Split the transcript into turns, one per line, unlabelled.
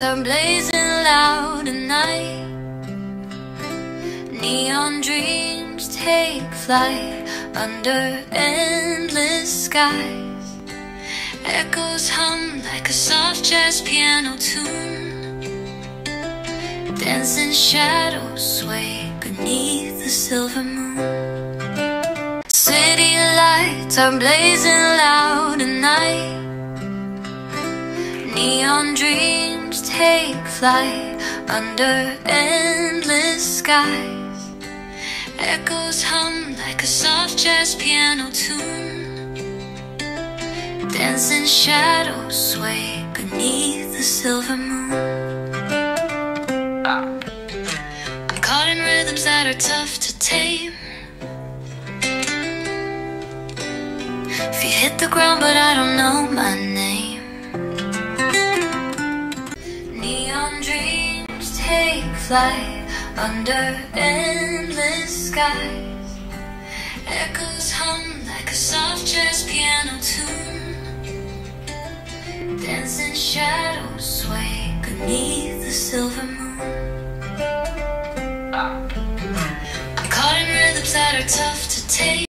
Are blazing loud at night. Neon dreams take flight under endless skies. Echoes hum like a soft jazz piano tune. Dancing shadows sway beneath the silver moon. City lights are blazing loud at night. Neon dreams take flight under endless skies. Echoes hum like a soft jazz piano tune. Dancing shadows sway beneath the silver moon. I'm caught in rhythms that are tough to tame. If you hit the ground but I don't know my name. Neon dreams take flight under endless skies. Echoes hum like a soft jazz piano tune. Dancing shadows sway beneath the silver moon. I'm caught in rhythms that are tough to take.